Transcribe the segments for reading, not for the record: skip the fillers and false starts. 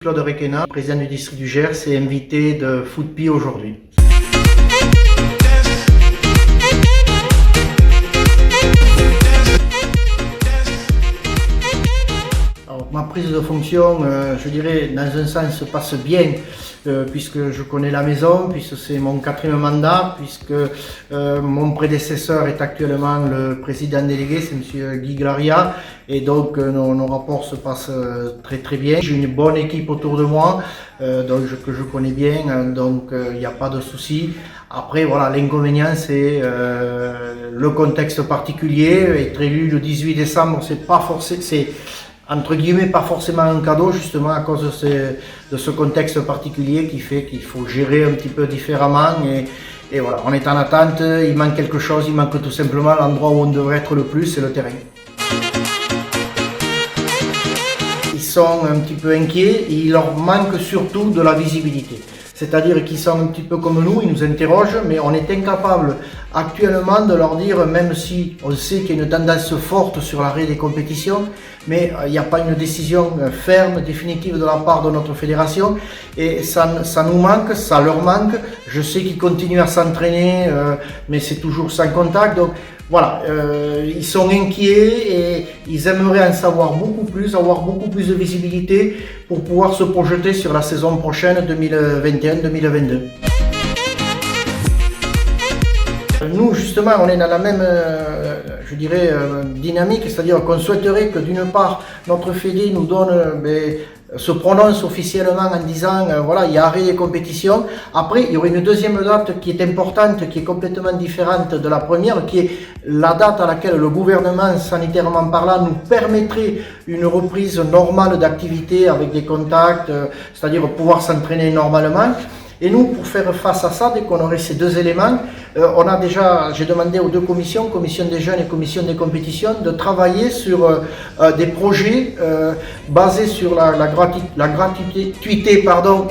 Claude Requena, président du district du Gers, est invité de Footpi aujourd'hui. Alors, ma prise de fonction, je dirais, dans un sens, se passe bien, puisque je connais la maison, puisque c'est mon 4e mandat, puisque mon prédécesseur est actuellement le président délégué, c'est M. Guy Glaria, et donc nos rapports se passent très bien. J'ai une bonne équipe autour de moi, que je connais bien, donc il n'y a pas de souci. Après, voilà, l'inconvénient, c'est le contexte particulier. Être élu le 18 décembre, c'est pas forcément, c'est entre guillemets pas forcément un cadeau, justement à cause de ce contexte particulier qui fait qu'il faut gérer un petit peu différemment. Et voilà, on est en attente, il manque quelque chose, il manque tout simplement l'endroit où on devrait être le plus, c'est le terrain. Ils sont un petit peu inquiets et il leur manque surtout de la visibilité. C'est-à-dire qu'ils sont un petit peu comme nous, ils nous interrogent, mais on est incapable actuellement de leur dire, même si on sait qu'il y a une tendance forte sur l'arrêt des compétitions, mais il n'y a pas une décision ferme, définitive de la part de notre fédération, et ça nous manque, ça leur manque. Je sais qu'ils continuent à s'entraîner, mais c'est toujours sans contact, donc voilà, ils sont inquiets et ils aimeraient en savoir beaucoup plus, avoir beaucoup plus de visibilité pour pouvoir se projeter sur la saison prochaine 2021-2022. Nous, justement, on est dans la même, je dirais, dynamique, c'est-à-dire qu'on souhaiterait que d'une part, notre fédé nous donne, se prononce officiellement en disant, voilà, il y a arrêt des compétitions. Après, il y aurait une deuxième date qui est importante, qui est complètement différente de la première, qui est la date à laquelle le gouvernement, sanitairement parlant, nous permettrait une reprise normale d'activité avec des contacts, c'est-à-dire pouvoir s'entraîner normalement. Et nous, pour faire face à ça, dès qu'on aurait ces deux éléments, j'ai demandé aux deux commissions, commission des jeunes et commission des compétitions, de travailler sur des projets basés sur la gratuité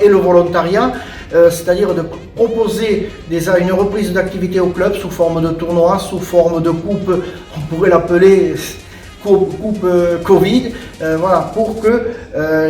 et le volontariat, c'est-à-dire de proposer une reprise d'activité au club sous forme de tournoi, sous forme de coupe, on pourrait l'appeler coupe Covid, voilà, pour que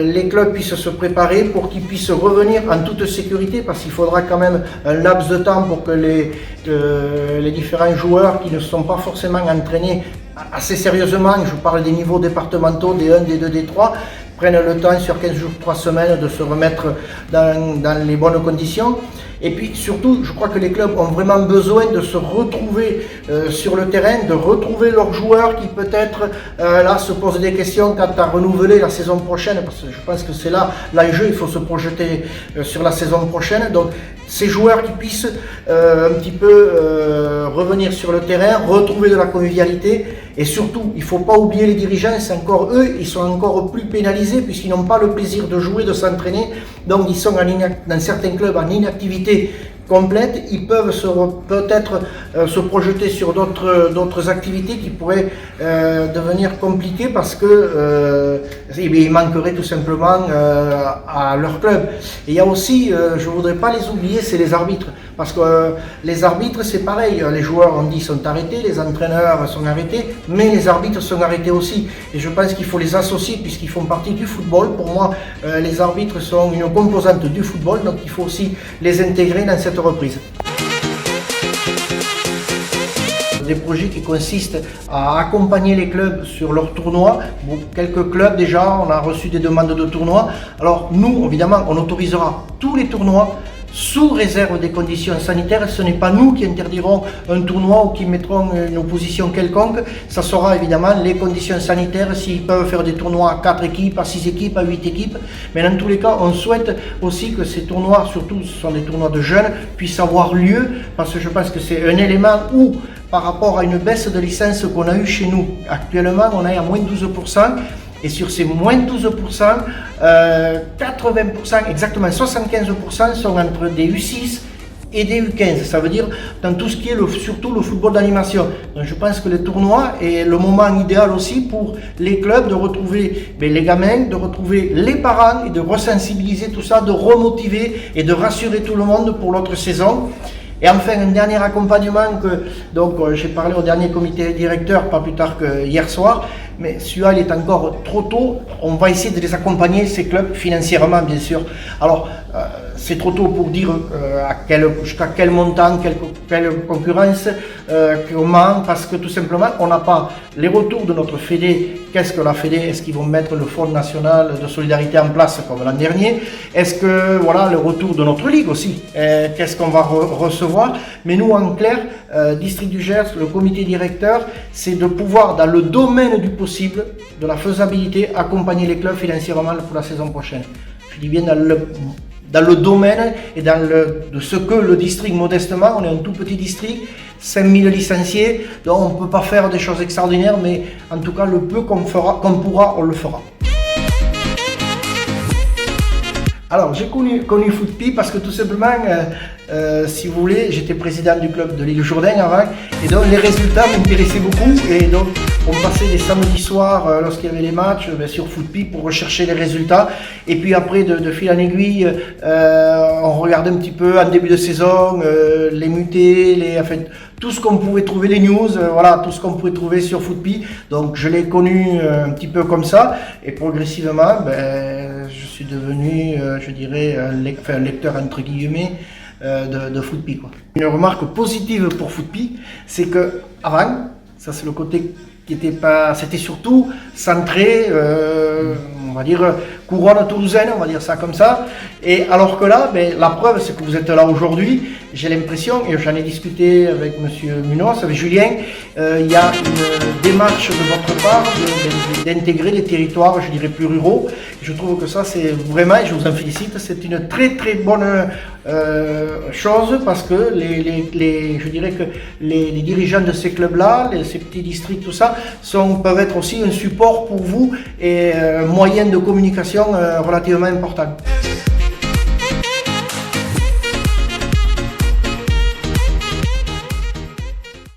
les clubs puissent se préparer, pour qu'ils puissent revenir en toute sécurité, parce qu'il faudra quand même un laps de temps pour que les différents joueurs qui ne sont pas forcément entraînés assez sérieusement, je parle des niveaux départementaux, des 1, des 2, des 3, prennent le temps sur 15 jours, 3 semaines de se remettre dans les bonnes conditions. Et puis surtout, je crois que les clubs ont vraiment besoin de se retrouver sur le terrain, de retrouver leurs joueurs qui peut-être là se posent des questions quant à renouveler la saison prochaine, parce que je pense que c'est là l'enjeu, il faut se projeter sur la saison prochaine. Donc ces joueurs qui puissent un petit peu revenir sur le terrain, retrouver de la convivialité, et surtout, il ne faut pas oublier les dirigeants, c'est encore eux, ils sont encore plus pénalisés puisqu'ils n'ont pas le plaisir de jouer, de s'entraîner, donc ils sont dans certains clubs en inactivité complète. Ils peuvent peut-être se projeter sur d'autres activités qui pourraient devenir compliquées parce que il manquerait tout simplement à leur club. Et il y a aussi, je ne voudrais pas les oublier, c'est les arbitres. Parce que les arbitres, c'est pareil, les joueurs, on dit, sont arrêtés, les entraîneurs sont arrêtés, mais les arbitres sont arrêtés aussi. Et je pense qu'il faut les associer puisqu'ils font partie du football. Pour moi, les arbitres sont une composante du football, donc il faut aussi les intégrer dans cette reprise. Des projets qui consistent à accompagner les clubs sur leurs tournois. Bon, quelques clubs déjà, on a reçu des demandes de tournois. Alors nous, évidemment, on autorisera tous les tournois sous réserve des conditions sanitaires. Ce n'est pas nous qui interdirons un tournoi ou qui mettrons une opposition quelconque. Ça sera évidemment les conditions sanitaires, s'ils peuvent faire des tournois à 4 équipes, à 6 équipes, à 8 équipes. Mais dans tous les cas, on souhaite aussi que ces tournois, surtout ce sont des tournois de jeunes, puissent avoir lieu, parce que je pense que c'est un élément où, par rapport à une baisse de licence qu'on a eue chez nous, actuellement on est à moins 12%. Et sur ces moins 12%, 80%, exactement 75% sont entre des U6 et des U15. Ça veut dire dans tout ce qui est surtout le football d'animation. Donc je pense que le tournoi est le moment idéal aussi pour les clubs de retrouver les gamins, de retrouver les parents et de resensibiliser tout ça, de remotiver et de rassurer tout le monde pour l'autre saison. Et enfin, un dernier accompagnement j'ai parlé au dernier comité directeur, pas plus tard que hier soir, mais celui-là il est encore trop tôt. On va essayer de les accompagner, ces clubs, financièrement bien sûr. Alors c'est trop tôt pour dire jusqu'à quel montant, quelle concurrence, comment, parce que tout simplement on n'a pas les retours de notre Fédé. Qu'est-ce que la Fédé? Est-ce qu'ils vont mettre le Fonds national de solidarité en place comme l'an dernier? Est-ce que voilà le retour de notre ligue aussi? Qu'est-ce qu'on va recevoir? Mais nous en clair, District du Gers, le comité directeur, c'est de pouvoir dans le domaine du possible, de la faisabilité, accompagner les clubs financièrement pour la saison prochaine. Je dis bien dans le domaine et de ce que le district, modestement, on est un tout petit district, 5000 licenciés, donc on ne peut pas faire des choses extraordinaires, mais en tout cas le peu qu'on pourra, on le fera. Alors j'ai connu Footpi parce que tout simplement, si vous voulez, j'étais président du club de l'île Jourdain avant, et donc les résultats m'intéressaient beaucoup, et donc on passait les samedis soirs lorsqu'il y avait les matchs sur Footpi pour rechercher les résultats, et puis après de fil en aiguille, on regardait un petit peu en début de saison les mutés, tout ce qu'on pouvait trouver, les news, voilà, tout ce qu'on pouvait trouver sur Footpi. Donc je l'ai connu un petit peu comme ça, et progressivement, je suis devenu, je dirais, un lecteur entre guillemets de Footpi, quoi. Une remarque positive pour Footpi, c'est que avant, ça c'est le côté qui était pas, c'était surtout centré, on va dire couronne toulousaine, on va dire ça comme ça. Et alors que là, la preuve c'est que vous êtes là aujourd'hui. J'ai l'impression, et j'en ai discuté avec Monsieur Munoz, avec Julien, il y a une démarche de votre part d'intégrer les territoires, je dirais plus ruraux. Je trouve que ça c'est vraiment, et je vous en félicite, c'est une très très bonne chose, parce que je dirais que les dirigeants de ces clubs-là, ces petits districts, tout ça, peuvent être aussi un support pour vous et un moyen de communication relativement important.